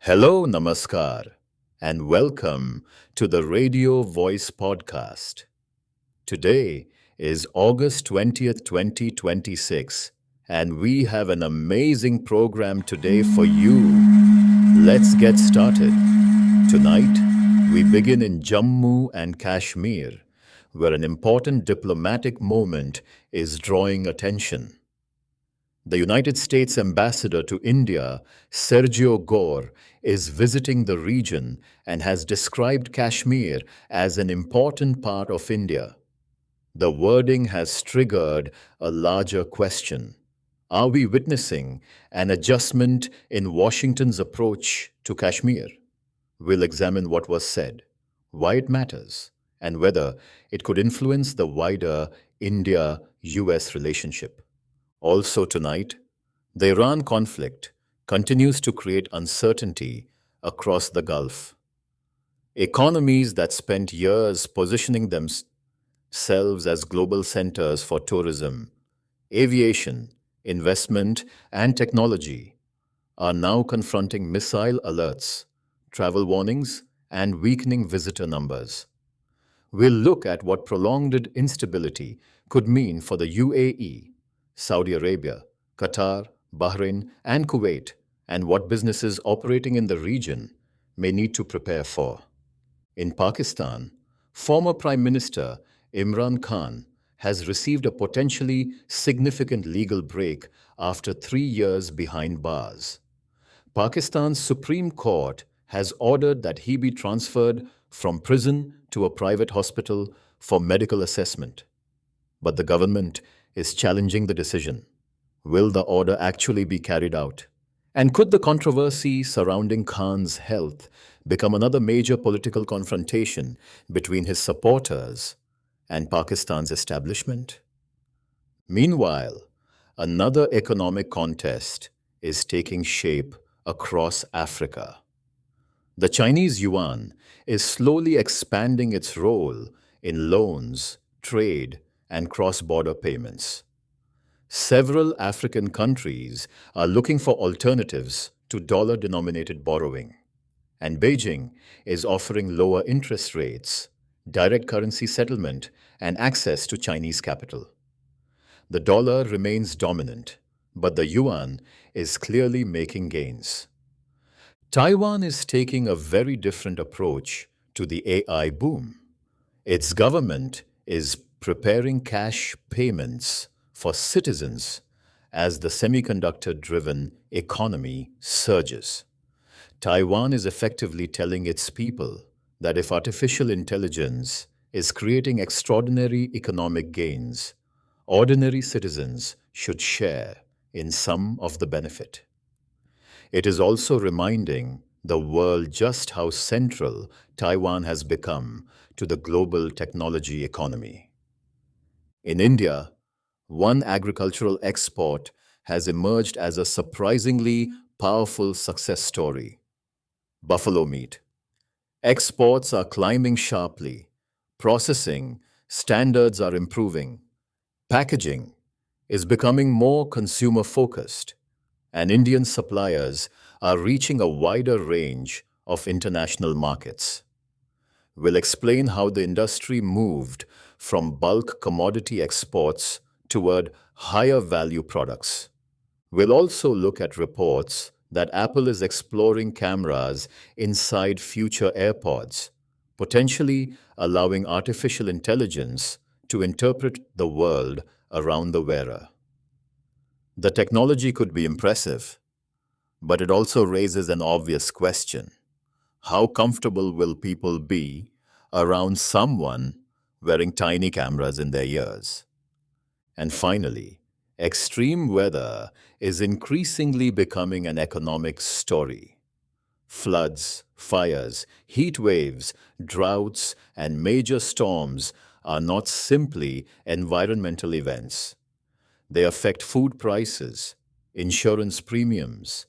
Hello, Namaskar, and welcome to the Radio Voice Podcast. Today is August 20th, 2026, and we have an amazing program today for you. Let's get started. Tonight, we begin in Jammu and Kashmir, where an important diplomatic moment is drawing attention. The United States ambassador to India, Sergio Gore, is visiting the region and has described Kashmir as an important part of India. The wording has triggered a larger question. Are we witnessing an adjustment in Washington's approach to Kashmir? We'll examine what was said, why it matters, and whether it could influence the wider India US relationship. Also, tonight, the Iran conflict continues to create uncertainty across the Gulf. Economies that spent years positioning themselves as global centers for tourism, aviation, investment, and technology are now confronting missile alerts, travel warnings, and weakening visitor numbers. We'll look at what prolonged instability could mean for the UAE, Saudi Arabia, Qatar, Bahrain, and Kuwait, and what businesses operating in the region may need to prepare for. In Pakistan, former Prime Minister Imran Khan has received a potentially significant legal break after 3 years behind bars. Pakistan's Supreme Court has ordered that he be transferred from prison to a private hospital for medical assessment. But the government is challenging the decision. Will the order actually be carried out? And could the controversy surrounding Khan's health become another major political confrontation between his supporters and Pakistan's establishment? Meanwhile, another economic contest is taking shape across Africa. The Chinese yuan is slowly expanding its role in loans, trade, and cross border payments. Several African countries are looking for alternatives to dollar denominated borrowing, and Beijing is offering lower interest rates, direct currency settlement, and access to Chinese capital. The dollar remains dominant, but the yuan is clearly making gains. Taiwan is taking a very different approach to the AI boom. Its government is preparing cash payments for citizens as the semiconductor driven economy surges. Taiwan is effectively telling its people that if artificial intelligence is creating extraordinary economic gains, ordinary citizens should share in some of the benefit. It is also reminding the world just how central Taiwan has become to the global technology economy. In India, one agricultural export has emerged as a surprisingly powerful success story: buffalo meat. Exports are climbing sharply, processing standards are improving, packaging is becoming more consumer focused, and Indian suppliers are reaching a wider range of international markets. We'll explain how the industry moved from bulk commodity exports toward higher value products. We'll also look at reports that Apple is exploring cameras inside future AirPods, potentially allowing artificial intelligence to interpret the world around the wearer. The technology could be impressive, but it also raises an obvious question. How comfortable will people be around someone wearing tiny cameras in their ears? And finally, extreme weather is increasingly becoming an economic story. Floods, fires, heat waves, droughts, and major storms are not simply environmental events. They affect food prices, insurance premiums,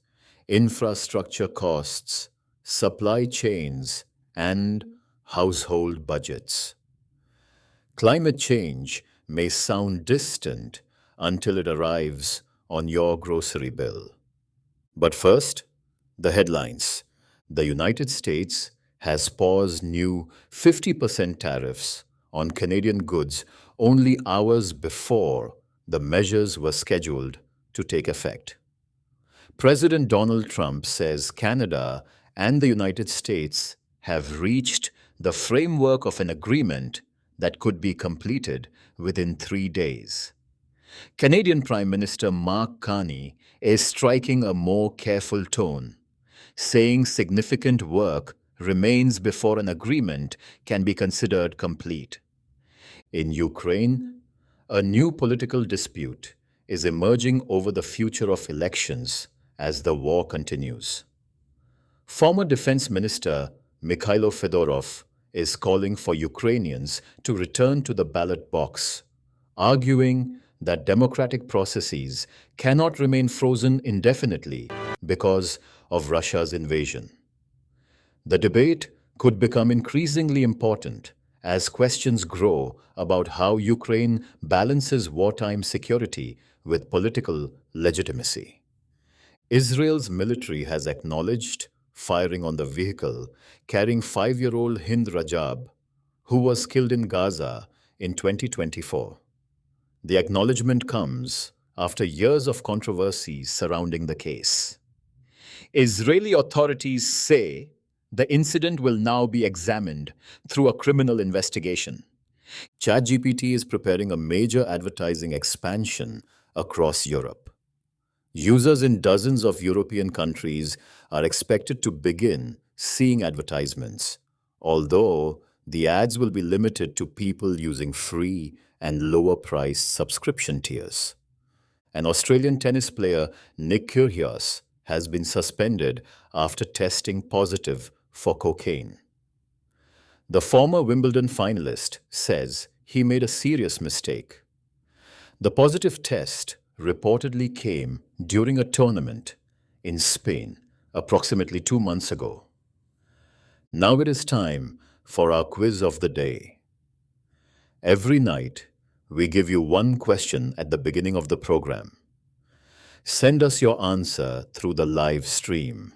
infrastructure costs, supply chains, and household budgets. Climate change may sound distant until it arrives on your grocery bill. But first, the headlines. The United States has paused new 50% tariffs on Canadian goods only hours before the measures were scheduled to take effect. President Donald Trump says Canada and the United States have reached the framework of an agreement that could be completed within 3 days. Canadian Prime Minister Mark Carney is striking a more careful tone, saying significant work remains before an agreement can be considered complete. In Ukraine, a new political dispute is emerging over the future of elections as the war continues. Former Defense Minister Mikhailo Fedorov is calling for Ukrainians to return to the ballot box, arguing that democratic processes cannot remain frozen indefinitely because of Russia's invasion. The debate could become increasingly important as questions grow about how Ukraine balances wartime security with political legitimacy. Israel's military has acknowledged firing on the vehicle carrying 5-year-old Hind Rajab, who was killed in Gaza in 2024. The acknowledgement comes after years of controversy surrounding the case. Israeli authorities say the incident will now be examined through a criminal investigation. ChatGPT is preparing a major advertising expansion across Europe. Users in dozens of European countries are expected to begin seeing advertisements, although the ads will be limited to people using free and lower priced subscription tiers. An Australian tennis player, Nick Kyrgios, has been suspended after testing positive for cocaine. The former Wimbledon finalist says he made a serious mistake. The positive test reportedly came during a tournament in Spain approximately 2 months ago. Now it is time for our quiz of the day. Every night, we give you one question at the beginning of the program. Send us your answer through the live stream.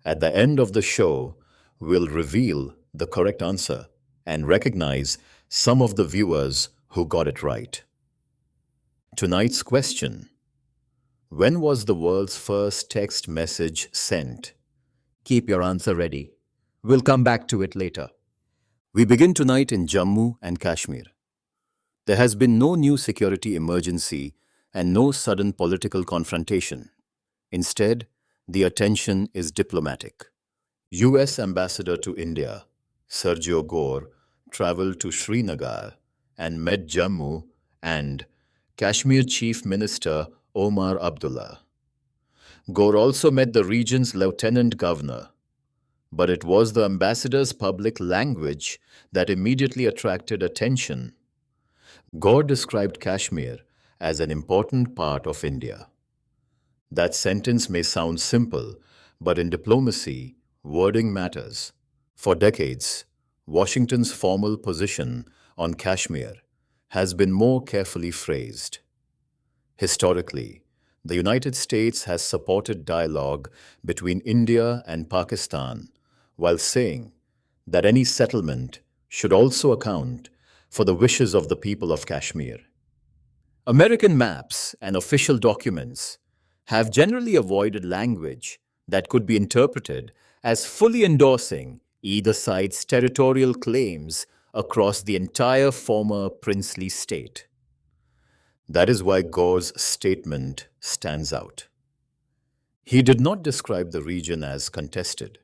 At the end of the show, we'll reveal the correct answer and recognize some of the viewers who got it right. Tonight's question: when was the world's first text message sent? Keep your answer ready. We'll come back to it later. We begin tonight in Jammu and Kashmir. There has been no new security emergency and no sudden political confrontation. Instead, the attention is diplomatic. US Ambassador to India, Sergio Gore, traveled to Srinagar and met Jammu and Kashmir Chief Minister Omar Abdullah. Gore also met the region's Lieutenant Governor, but it was the ambassador's public language that immediately attracted attention. Gore described Kashmir as an important part of India. That sentence may sound simple, but in diplomacy, wording matters. For decades, Washington's formal position on Kashmir has been more carefully phrased. Historically, the United States has supported dialogue between India and Pakistan while saying that any settlement should also account for the wishes of the people of Kashmir. American maps and official documents have generally avoided language that could be interpreted as fully endorsing either side's territorial claims across the entire former princely state. That is why Gore's statement stands out. He did not describe the region as contested.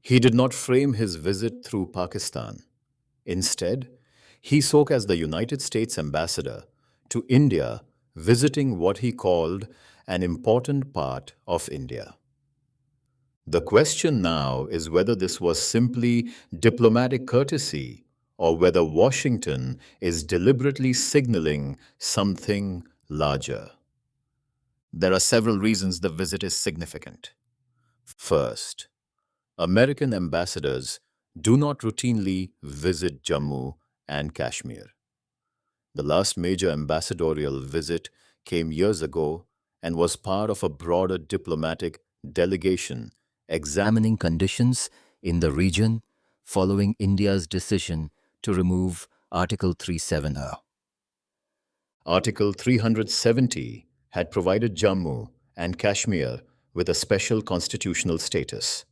He did not frame his visit through Pakistan. Instead, he spoke as the United States ambassador to India, visiting what he called an important part of India. The question now is whether this was simply diplomatic courtesy or whether Washington is deliberately signaling something larger. There are several reasons the visit is significant. First, American ambassadors do not routinely visit Jammu and Kashmir. The last major ambassadorial visit came years ago and was part of a broader diplomatic delegation examining conditions in the region following India's decision to remove Article 370. Article 370 had provided Jammu and Kashmir with a special constitutional status.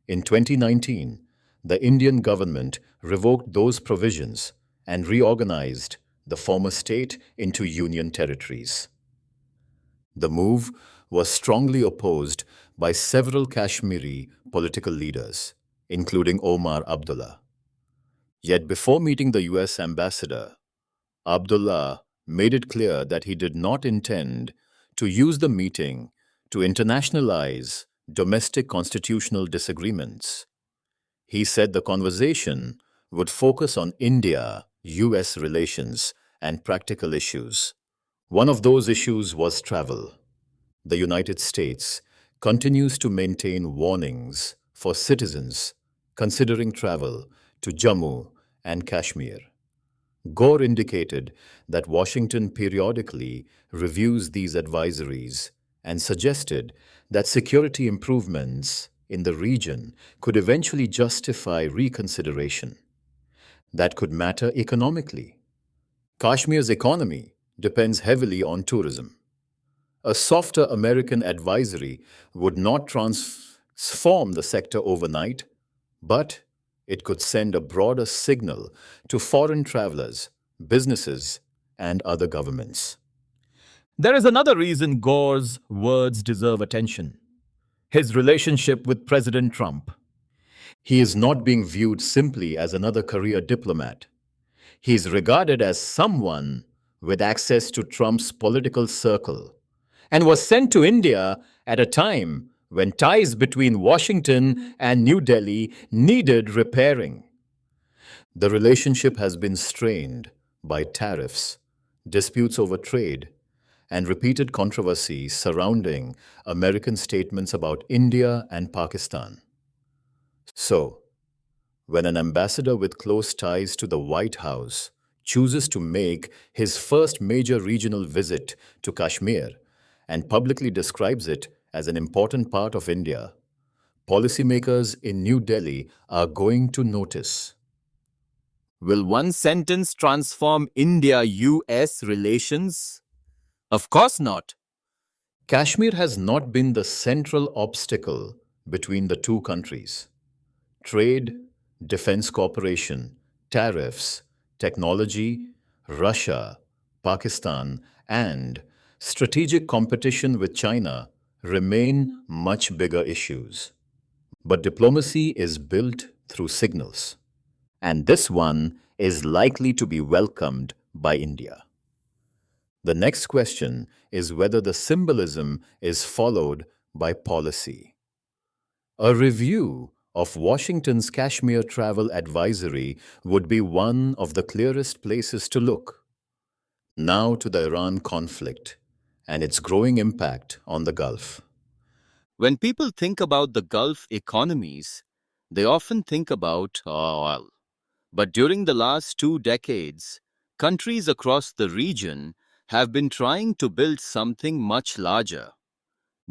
In 2019, the Indian government revoked those provisions and reorganized the former state into union territories. The move was strongly opposed by several Kashmiri political leaders, including Omar Abdullah. Yet before meeting the US ambassador, Abdullah made it clear that he did not intend to use the meeting to internationalize domestic constitutional disagreements. He said the conversation would focus on India US relations and practical issues. One of those issues was travel. The United States continues to maintain warnings for citizens considering travel to Jammu and Kashmir. Gore indicated that Washington periodically reviews these advisories and suggested that security improvements in the region could eventually justify reconsideration. That could matter economically. Kashmir's economy depends heavily on tourism. A softer American advisory would not transform the sector overnight, but it could send a broader signal to foreign travelers, businesses, and other governments. There is another reason Gore's words deserve attention: his relationship with President Trump. He is not being viewed simply as another career diplomat. He is regarded as someone with access to Trump's political circle and was sent to India at a time when ties between Washington and New Delhi needed repairing. The relationship has been strained by tariffs, disputes over trade, and repeated controversies surrounding American statements about India and Pakistan. So, when an ambassador with close ties to the White House chooses to make his first major regional visit to Kashmir and publicly describes it as an important part of India, policymakers in New Delhi are going to notice. Will one sentence transform India US relations? Of course not. Kashmir has not been the central obstacle between the two countries. Trade, defense cooperation, tariffs, technology, Russia, Pakistan, and strategic competition with China remain much bigger issues. But diplomacy is built through signals, and this one is likely to be welcomed by India. The next question is whether the symbolism is followed by policy. A review of Washington's Kashmir travel advisory would be one of the clearest places to look. Now to the Iran conflict and its growing impact on the Gulf. When people think about the Gulf economies, they often think about oil. But during the last 2 decades, countries across the region have been trying to build something much larger.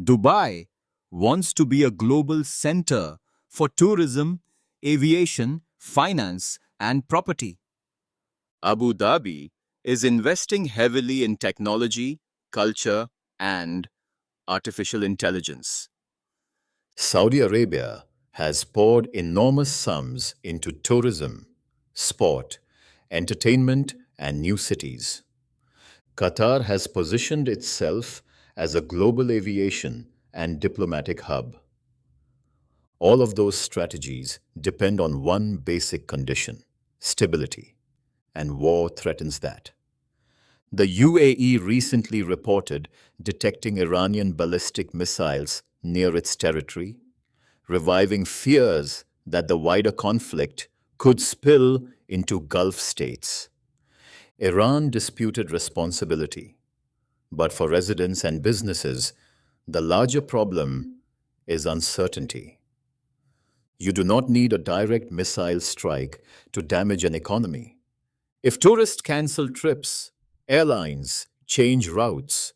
Dubai wants to be a global center for tourism, aviation, finance, and property. Abu Dhabi is investing heavily in technology, culture, and artificial intelligence. Saudi Arabia has poured enormous sums into tourism, sport, entertainment, and new cities. Qatar has positioned itself as a global aviation and diplomatic hub. All of those strategies depend on one basic condition: stability, and war threatens that. The UAE recently reported detecting Iranian ballistic missiles near its territory, reviving fears that the wider conflict could spill into Gulf states. Iran disputed responsibility, but for residents and businesses, the larger problem is uncertainty. You do not need a direct missile strike to damage an economy. If tourists cancel trips, airlines change routes,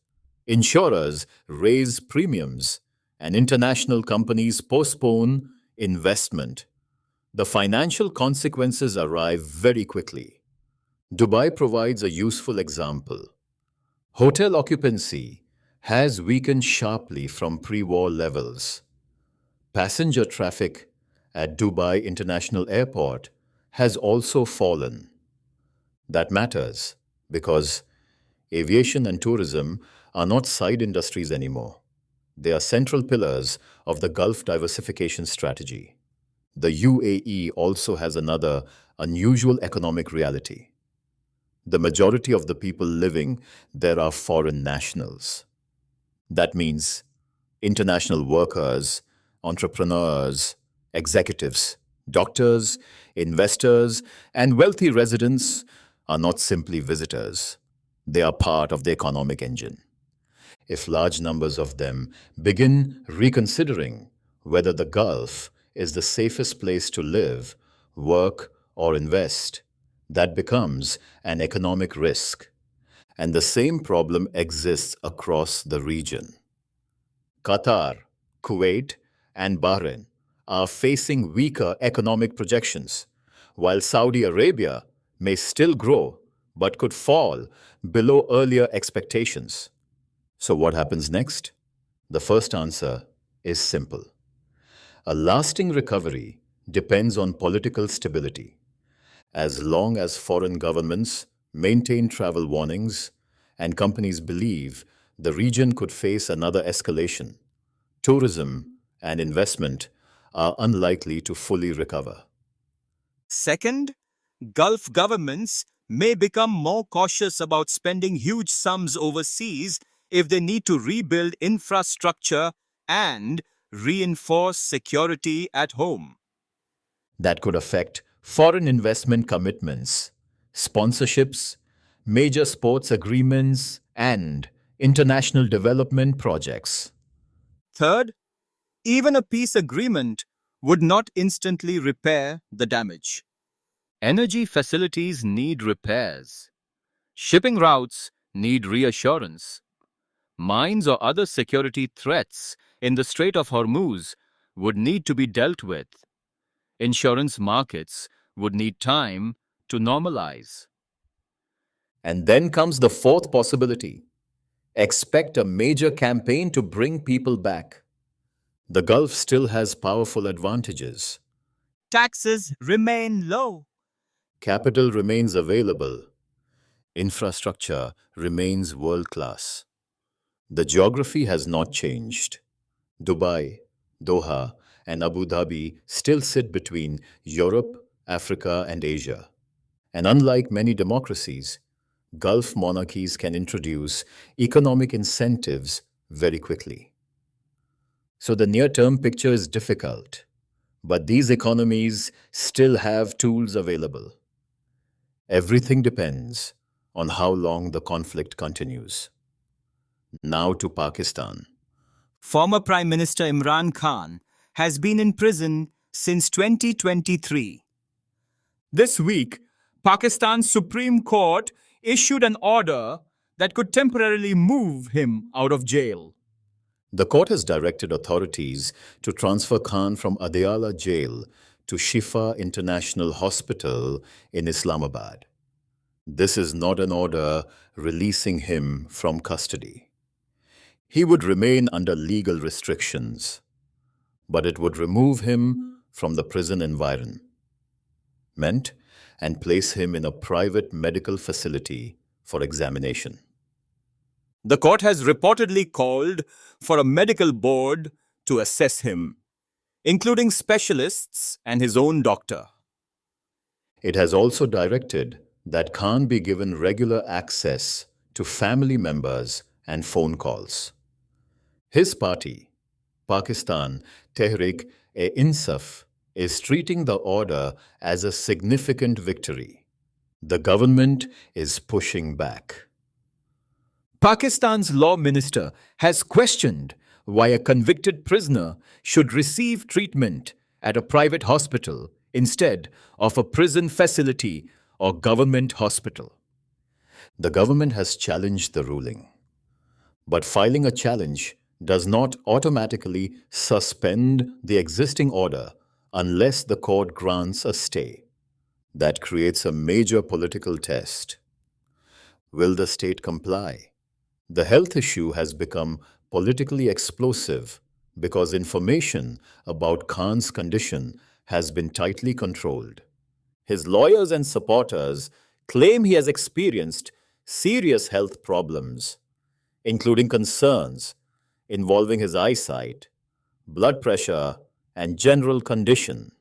insurers raise premiums, and international companies postpone investment, the financial consequences arrive very quickly. Dubai provides a useful example. Hotel occupancy has weakened sharply from pre war levels. Passenger traffic at Dubai International Airport has also fallen. That matters because aviation and tourism are not side industries anymore. They are central pillars of the Gulf diversification strategy. The UAE also has another unusual economic reality. The majority of the people living there are foreign nationals. That means international workers, entrepreneurs, executives, doctors, investors, and wealthy residents are not simply visitors. They are part of the economic engine. If large numbers of them begin reconsidering whether the Gulf is the safest place to live, work, or invest, that becomes an economic risk. And the same problem exists across the region. Qatar, Kuwait, and Bahrain are facing weaker economic projections, while Saudi Arabia may still grow but could fall below earlier expectations. So, what happens next? The first answer is simple. A lasting recovery depends on political stability. As long as foreign governments maintain travel warnings and companies believe the region could face another escalation, tourism and investment are unlikely to fully recover. Second, Gulf governments may become more cautious about spending huge sums overseas if they need to rebuild infrastructure and reinforce security at home. That could affect foreign investment commitments, sponsorships, major sports agreements, and international development projects. Third, even a peace agreement would not instantly repair the damage. Energy facilities need repairs. Shipping routes need reassurance. Mines or other security threats in the Strait of Hormuz would need to be dealt with. Insurance markets would need time to normalize. And then comes the fourth possibility. Expect a major campaign to bring people back. The Gulf still has powerful advantages. Taxes remain low. Capital remains available. Infrastructure remains world class. The geography has not changed. Dubai, Doha, and Abu Dhabi still sit between Europe, Africa, and Asia. And unlike many democracies, Gulf monarchies can introduce economic incentives very quickly. So the near term picture is difficult, but these economies still have tools available. Everything depends on how long the conflict continues. Now to Pakistan. Former Prime Minister Imran Khan has been in prison since 2023. This week, Pakistan's Supreme Court issued an order that could temporarily move him out of jail. The court has directed authorities to transfer Khan from Adiala jail to Shifa International Hospital in Islamabad. This is not an order releasing him from custody. He would remain under legal restrictions, but it would remove him from the prison environment and place him in a private medical facility for examination. The court has reportedly called for a medical board to assess him, including specialists and his own doctor. It has also directed that Khan be given regular access to family members and phone calls. His party, Pakistan Tehreek-e-Insaf, is treating the order as a significant victory. The government is pushing back. Pakistan's law minister has questioned why a convicted prisoner should receive treatment at a private hospital instead of a prison facility or government hospital. The government has challenged the ruling, but filing a challenge does not automatically suspend the existing order unless the court grants a stay. That creates a major political test. Will the state comply? The health issue has become politically explosive because information about Khan's condition has been tightly controlled. His lawyers and supporters claim he has experienced serious health problems, including concerns involving his eyesight, blood pressure, and general condition.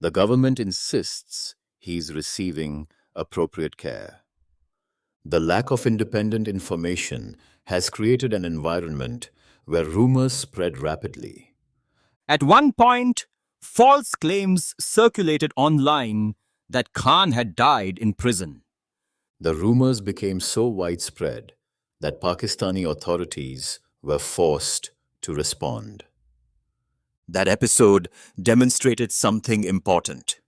The government insists he is receiving appropriate care. The lack of independent information has created an environment where rumors spread rapidly. At one point, false claims circulated online that Khan had died in prison. The rumors became so widespread that Pakistani authorities were forced to respond. That episode demonstrated something important.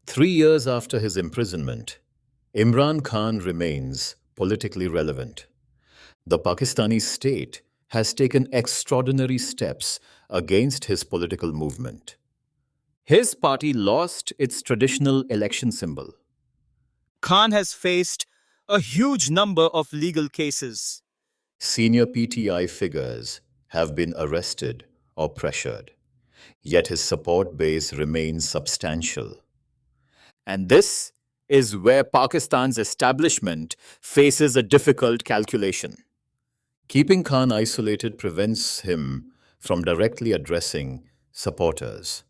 3 years after his imprisonment, Imran Khan remains politically relevant. The Pakistani state has taken extraordinary steps against his political movement. His party lost its traditional election symbol. Khan has faced a huge number of legal cases. Senior PTI figures have been arrested or pressured, yet his support base remains substantial. And this is where Pakistan's establishment faces a difficult calculation. Keeping Khan isolated prevents him from directly addressing supporters,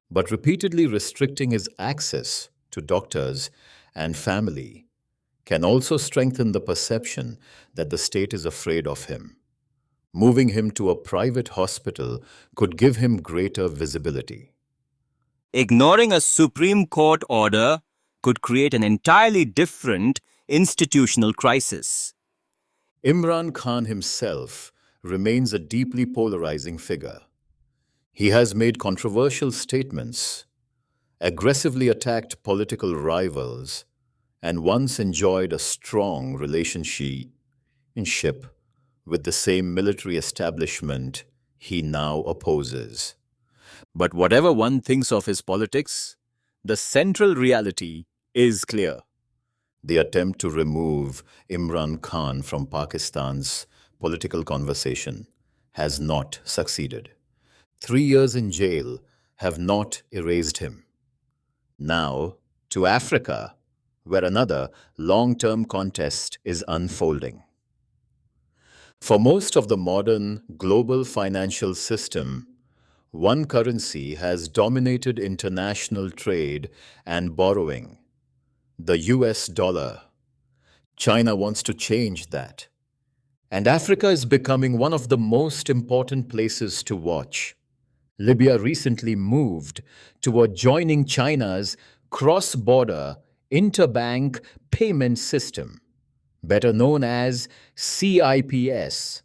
but repeatedly restricting his access to doctors and family can also strengthen the perception that the state is afraid of him. Moving him to a private hospital could give him greater visibility. Ignoring a Supreme Court order could create an entirely different institutional crisis. Imran Khan himself remains a deeply polarizing figure. He has made controversial statements, aggressively attacked political rivals, and once enjoyed a strong relationship with the same military establishment he now opposes. But whatever one thinks of his politics, the central reality is clear. The attempt to remove Imran Khan from Pakistan's political conversation has not succeeded. 3 years in jail have not erased him. Now, to Africa, where another long-term contest is unfolding. For most of the modern global financial system, one currency has dominated international trade and borrowing: the US dollar. China wants to change that. And Africa is becoming one of the most important places to watch. Libya recently moved toward joining China's cross-border interbank payment system, better known as CIPS.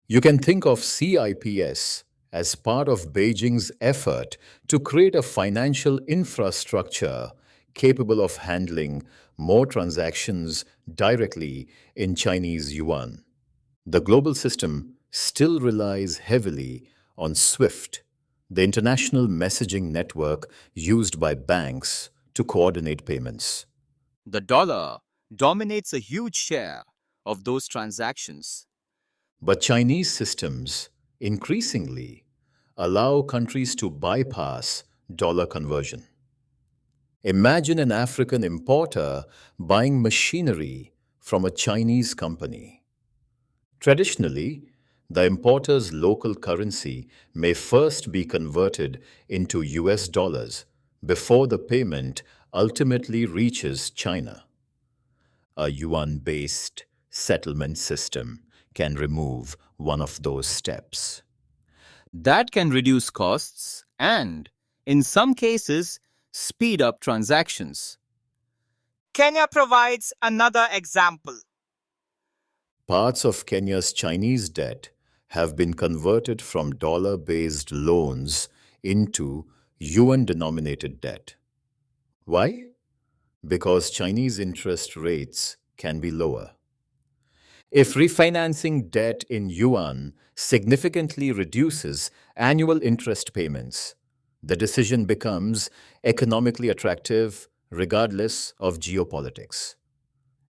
You can think of CIPS as part of Beijing's effort to create a financial infrastructure capable of handling more transactions directly in Chinese yuan. The global system still relies heavily on SWIFT, the international messaging network used by banks to coordinate payments. The dollar dominates a huge share of those transactions. But Chinese systems increasingly allow countries to bypass dollar conversion. Imagine an African importer buying machinery from a Chinese company. Traditionally, the importer's local currency may first be converted into US dollars before the payment ultimately reaches China. A yuan-based settlement system can remove one of those steps. That can reduce costs and, in some cases, speed up transactions. Kenya provides another example. Parts of Kenya's Chinese debt have been converted from dollar-based loans into yuan-denominated debt. Why? Because Chinese interest rates can be lower. If refinancing debt in yuan significantly reduces annual interest payments, the decision becomes economically attractive regardless of geopolitics.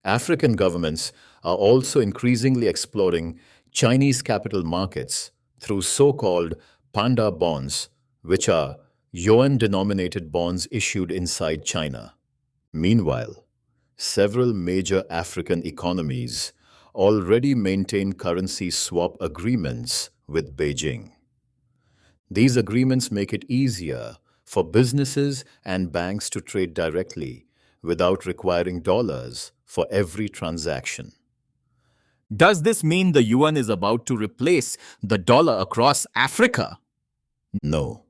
African governments are also increasingly exploring Chinese capital markets through so called panda bonds, which are yuan denominated bonds issued inside China. Meanwhile, several major African economies already maintain currency swap agreements with Beijing. These agreements make it easier for businesses and banks to trade directly without requiring dollars for every transaction. Does this mean the yuan is about to replace the dollar across Africa? No,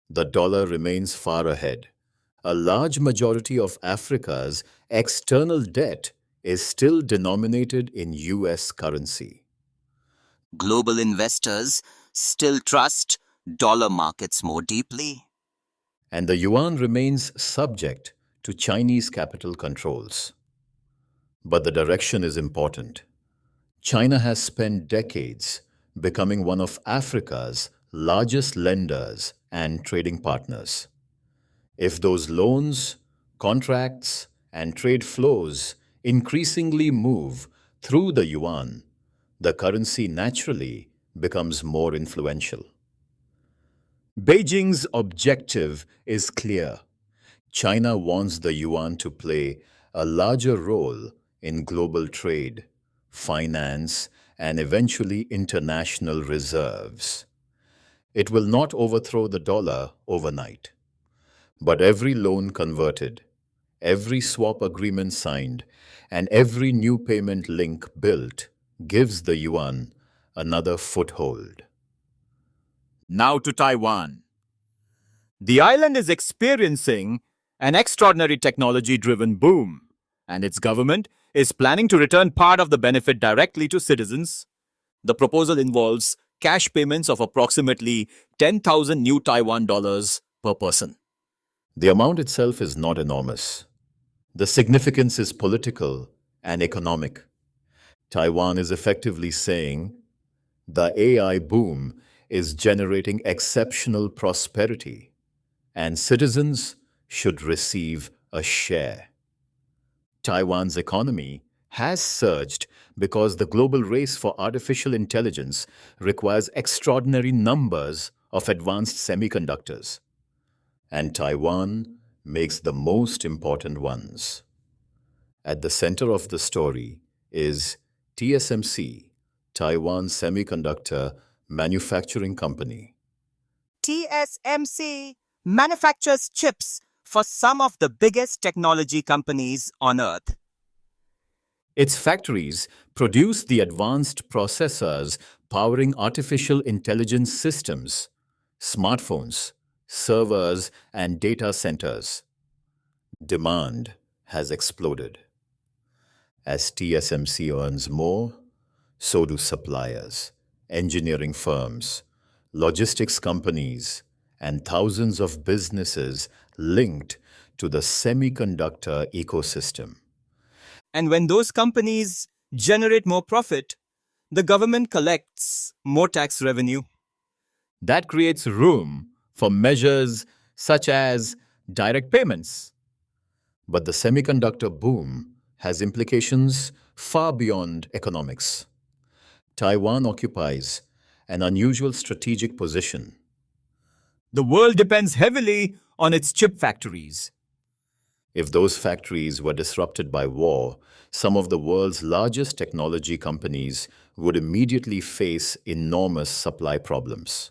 the dollar remains far ahead. A large majority of Africa's external debt is still denominated in US currency. Global investors still trust dollar markets more deeply. And the yuan remains subject to Chinese capital controls. But the direction is important. China has spent decades becoming one of Africa's largest lenders and trading partners. If those loans, contracts, and trade flows increasingly move through the yuan, the currency naturally becomes more influential. Beijing's objective is clear. China wants the yuan to play a larger role in global trade, finance, and eventually international reserves. It will not overthrow the dollar overnight. But every loan converted, every swap agreement signed, and every new payment link built gives the yuan another foothold. Now to Taiwan. The island is experiencing an extraordinary technology driven boom, and its government is planning to return part of the benefit directly to citizens. The proposal involves cash payments of approximately 10,000 new Taiwan dollars per person. The amount itself is not enormous. The significance is political and economic. Taiwan is effectively saying the AI boom is generating exceptional prosperity, and citizens should receive a share. Taiwan's economy has surged because the global race for artificial intelligence requires extraordinary numbers of advanced semiconductors, and Taiwan makes the most important ones. At the center of the story is TSMC, Taiwan Semiconductor Manufacturing Company. TSMC manufactures chips for some of the biggest technology companies on earth. Its factories produce the advanced processors powering artificial intelligence systems, smartphones, servers, and data centers. Demand has exploded. As TSMC earns more, so do suppliers, engineering firms, logistics companies, and thousands of businesses linked to the semiconductor ecosystem. And when those companies generate more profit, the government collects more tax revenue. That creates room for measures such as direct payments. But the semiconductor boom has implications far beyond economics. Taiwan occupies an unusual strategic position. The world depends heavily on its chip factories. If those factories were disrupted by war, some of the world's largest technology companies would immediately face enormous supply problems.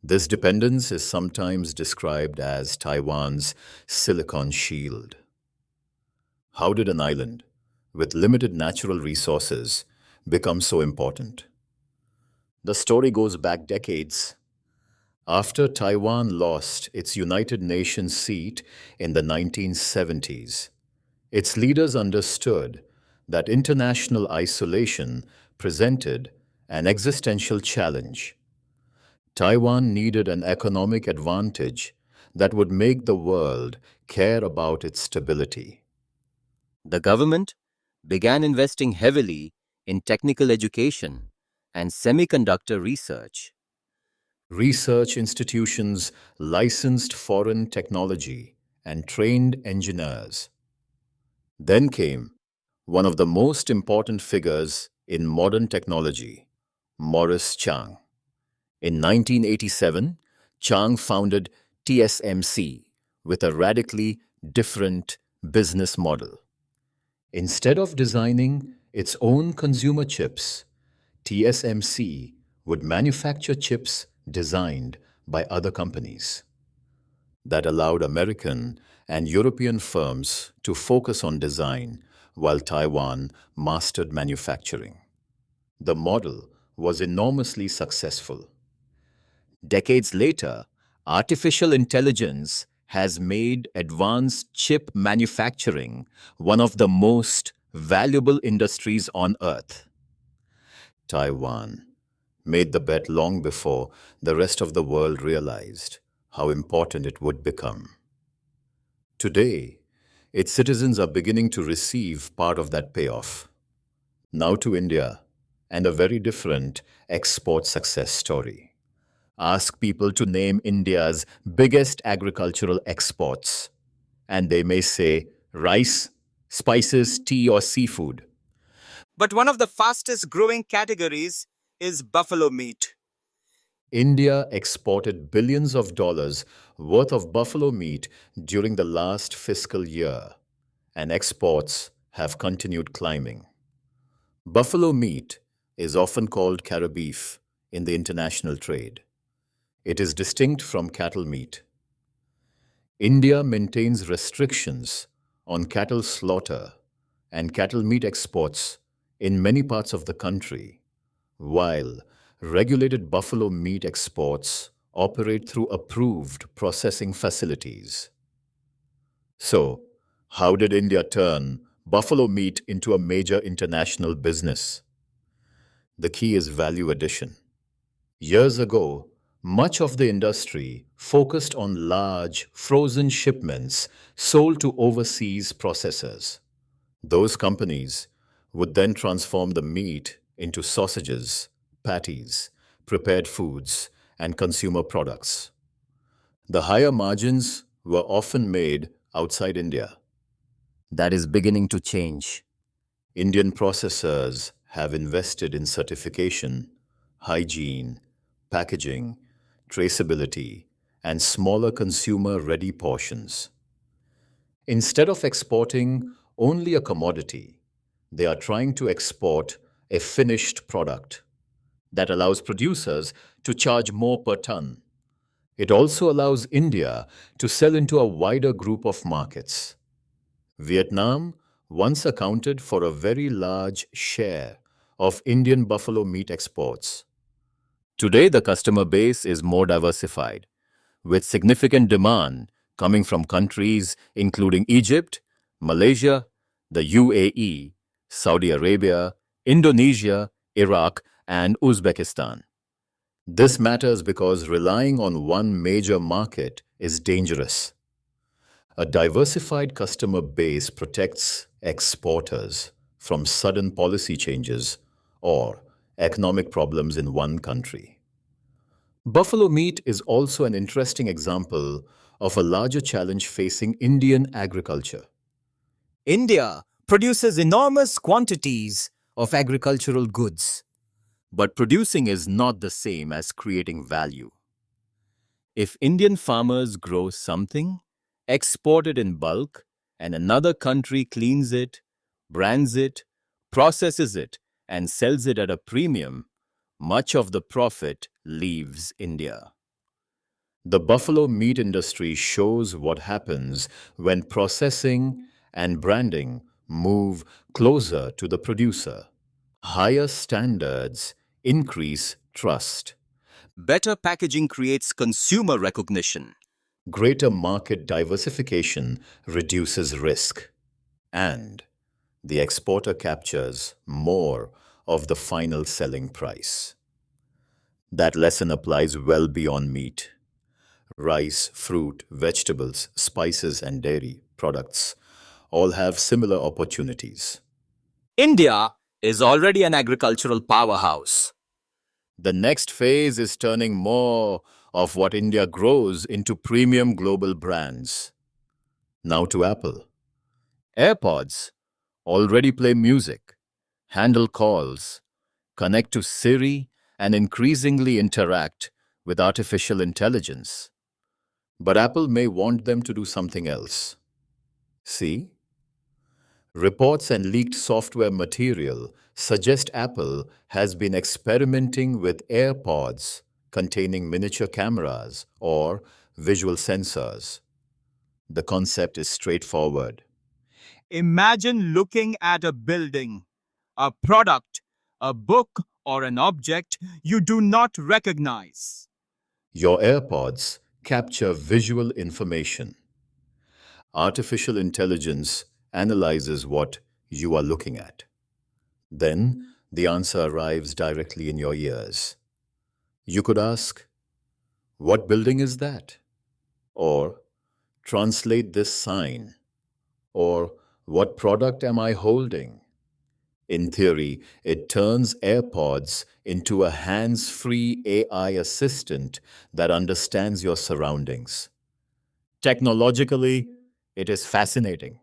This dependence is sometimes described as Taiwan's Silicon Shield. How did an island with limited natural resources become so important? The story goes back decades. After Taiwan lost its United Nations seat in the 1970s, its leaders understood that international isolation presented an existential challenge. Taiwan needed an economic advantage that would make the world care about its stability. The government began investing heavily in technical education and semiconductor research. Research institutions licensed foreign technology and trained engineers. Then came one of the most important figures in modern technology, Morris Chang. In 1987, Chang founded TSMC with a radically different business model. Instead of designing its own consumer chips, TSMC would manufacture chips designed by other companies. That allowed American and European firms to focus on design while Taiwan mastered manufacturing. The model was enormously successful. Decades later, artificial intelligence has made advanced chip manufacturing one of the most valuable industries on earth. Taiwan made the bet long before the rest of the world realized how important it would become. Today, its citizens are beginning to receive part of that payoff. Now to India, and a very different export success story. Ask people to name India's biggest agricultural exports, and they may say rice, spices, tea, or seafood. But one of the fastest growing categories is buffalo meat. India exported billions of dollars worth of buffalo meat during the last fiscal year, and exports have continued climbing. Buffalo meat is often called caribou beef in the international trade. It is distinct from cattle meat. India maintains restrictions on cattle slaughter and cattle meat exports in many parts of the country, while regulated buffalo meat exports operate through approved processing facilities. So, how did India turn buffalo meat into a major international business? The key is value addition. Years ago, much of the industry focused on large, frozen shipments sold to overseas processors. Those companies would then transform the meat into sausages, patties, prepared foods, and consumer products. The higher margins were often made outside India. That is beginning to change. Indian processors have invested in certification, hygiene, packaging, traceability, and smaller consumer ready portions. Instead of exporting only a commodity, they are trying to export a finished product that allows producers to charge more per ton. It also allows India to sell into a wider group of markets. Vietnam once accounted for a very large share of Indian buffalo meat exports. Today, the customer base is more diversified, with significant demand coming from countries including Egypt, Malaysia, the UAE, Saudi Arabia, Indonesia, Iraq, and Uzbekistan. This matters because relying on one major market is dangerous. A diversified customer base protects exporters from sudden policy changes or economic problems in one country. Buffalo meat is also an interesting example of a larger challenge facing Indian agriculture. India produces enormous quantities of agricultural goods. But producing is not the same as creating value. If Indian farmers grow something, export it in bulk, and another country cleans it, brands it, processes it, and sells it at a premium, much of the profit leaves India. The buffalo meat industry shows what happens when processing and branding move closer to the producer. Higher standards increase trust. Better packaging creates consumer recognition. Greater market diversification reduces risk. And the exporter captures more of the final selling price. That lesson applies well beyond meat. Rice, fruit, vegetables, spices, and dairy products all have similar opportunities. India is already an agricultural powerhouse. The next phase is turning more of what India grows into premium global brands. Now to Apple. AirPods already play music, handle calls, connect to Siri, and increasingly interact with artificial intelligence. But Apple may want them to do something else. See? Reports and leaked software material suggest Apple has been experimenting with AirPods containing miniature cameras or visual sensors. The concept is straightforward. Imagine looking at a building, a product, a book, or an object you do not recognize. Your AirPods capture visual information. Artificial intelligence analyzes what you are looking at. Then the answer arrives directly in your ears. You could ask, "What building is that?" Or, "Translate this sign." Or, "What product am I holding?" In theory, it turns AirPods into a hands free AI assistant that understands your surroundings. Technologically, it is fascinating.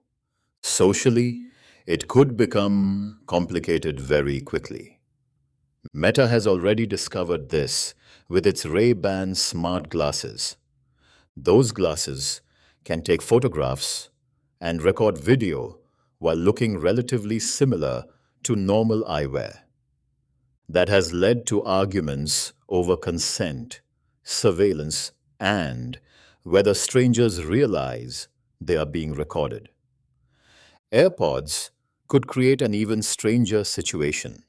Socially, it could become complicated very quickly. Meta has already discovered this with its Ray-Ban smart glasses. Those glasses can take photographs and record video while looking relatively similar to normal eyewear. That has led to arguments over consent, surveillance, and whether strangers realize they are being recorded. AirPods could create an even stranger situation.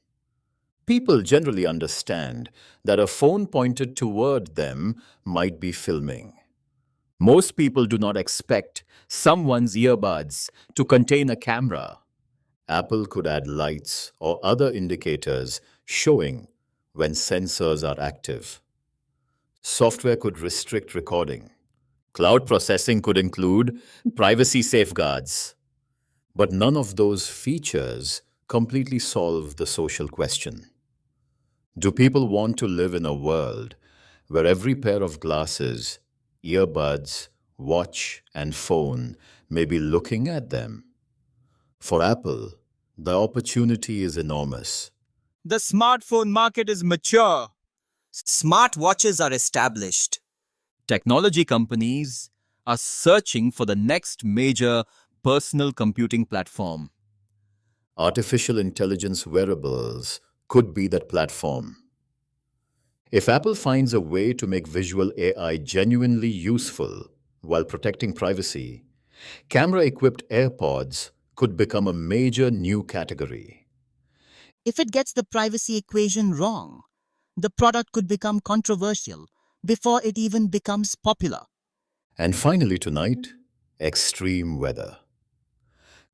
People generally understand that a phone pointed toward them might be filming. Most people do not expect someone's earbuds to contain a camera. Apple could add lights or other indicators showing when sensors are active. Software could restrict recording. Cloud processing could include privacy safeguards. But none of those features completely solve the social question. Do people want to live in a world where every pair of glasses, earbuds, watch, and phone may be looking at them? For Apple, the opportunity is enormous. The smartphone market is mature. Smartwatches are established. Technology companies are searching for the next major personal computing platform. Artificial intelligence wearables could be that platform. If Apple finds a way to make visual AI genuinely useful while protecting privacy, camera equipped AirPods could become a major new category. If it gets the privacy equation wrong, the product could become controversial before it even becomes popular. And finally, tonight, extreme weather.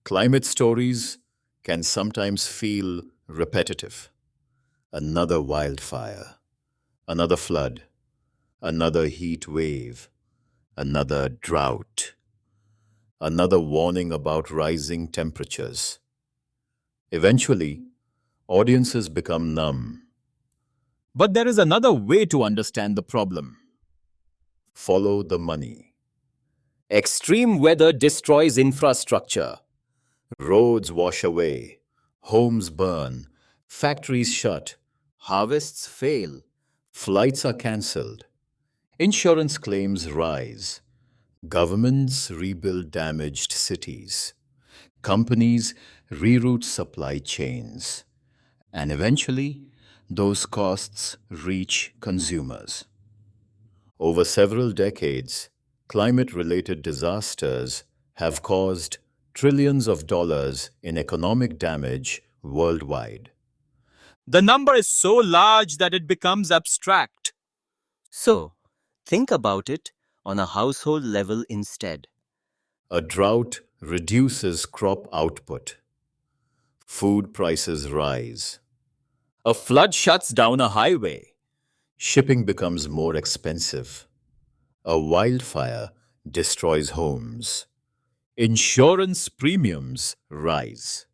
Climate stories can sometimes feel repetitive. Another wildfire, another flood, another heat wave, another drought, another warning about rising temperatures. Eventually, audiences become numb. But there is another way to understand the problem. Follow the money. Extreme weather destroys infrastructure. Roads wash away, homes burn, factories shut, harvests fail, flights are cancelled. Insurance claims rise. Governments rebuild damaged cities. Companies reroute supply chains. And eventually, those costs reach consumers. Over several decades, climate related disasters have caused trillions of dollars in economic damage worldwide. The number is so large that it becomes abstract. So, think about it on a household level instead. A drought reduces crop output. Food prices rise. A flood shuts down a highway. Shipping becomes more expensive. A wildfire destroys homes. Insurance premiums rise.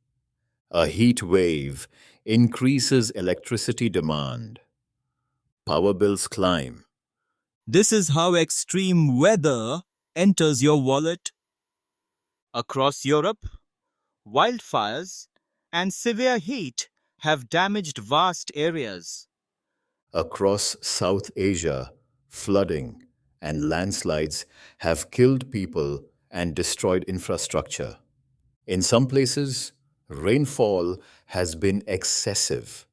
A heat wave increases electricity demand. Power bills climb. This is how extreme weather enters your wallet. Across Europe, wildfires and severe heat have damaged vast areas. Across South Asia, flooding and landslides have killed people and destroyed infrastructure. In some places, rainfall has been excessive.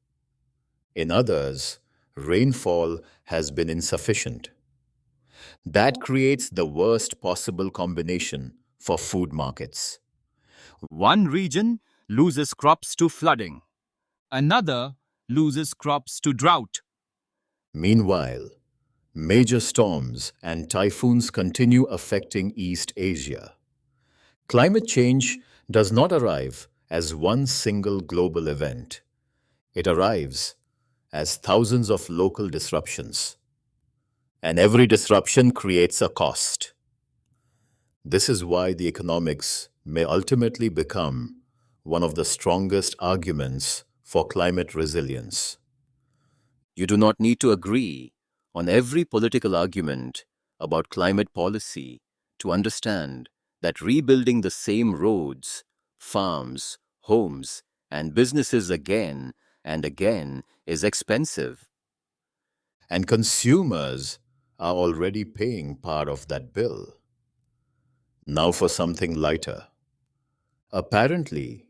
In others, rainfall has been insufficient. That creates the worst possible combination for food markets. One region loses crops to flooding. Another loses crops to drought. Meanwhile, major storms and typhoons continue affecting East Asia. Climate change does not arrive as one single global event. It arrives as thousands of local disruptions. And every disruption creates a cost. This is why the economics may ultimately become one of the strongest arguments for climate resilience. You do not need to agree on every political argument about climate policy to understand that rebuilding the same roads, farms, homes, and businesses again and again is expensive. And consumers are already paying part of that bill. Now for something lighter. Apparently,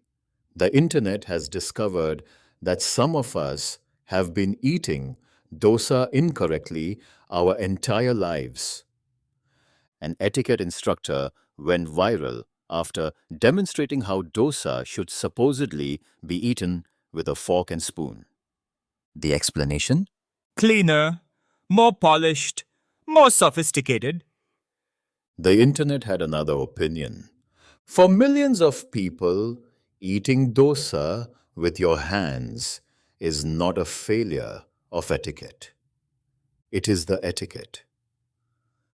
the internet has discovered that some of us have been eating dosa incorrectly our entire lives. An etiquette instructor went viral after demonstrating how dosa should supposedly be eaten with a fork and spoon. The explanation? Cleaner, more polished, more sophisticated. The internet had another opinion. For millions of people, eating dosa with your hands is not a failure of etiquette. It is the etiquette.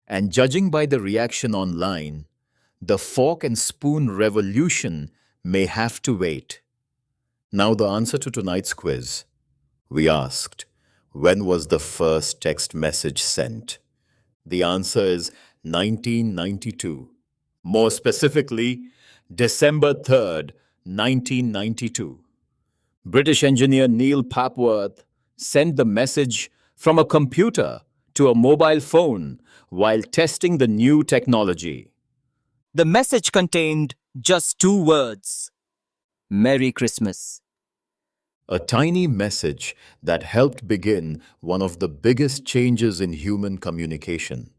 And judging by the reaction online, the fork and spoon revolution may have to wait. Now, the answer to tonight's quiz. We asked, when was the first text message sent? The answer is 1992. More specifically, December 3rd, 1992. British engineer Neil Papworth sent the message from a computer to a mobile phone while testing the new technology. The message contained just two words: Merry Christmas. A tiny message that helped begin one of the biggest changes in human communication.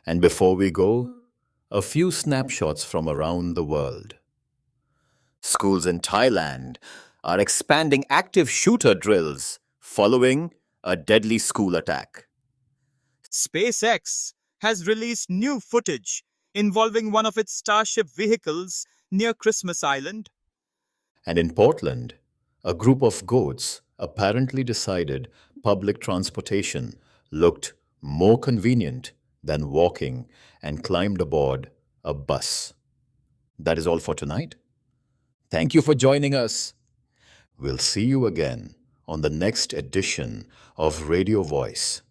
And before we go, a few snapshots from around the world. Schools in Thailand are expanding active shooter drills following a deadly school attack. SpaceX has released new footage involving one of its Starship vehicles near Christmas Island. And in Portland, a group of goats apparently decided public transportation looked more convenient than walking and climbed aboard a bus. That is all for tonight. Thank you for joining us. We'll see you again on the next edition of Radio Voice.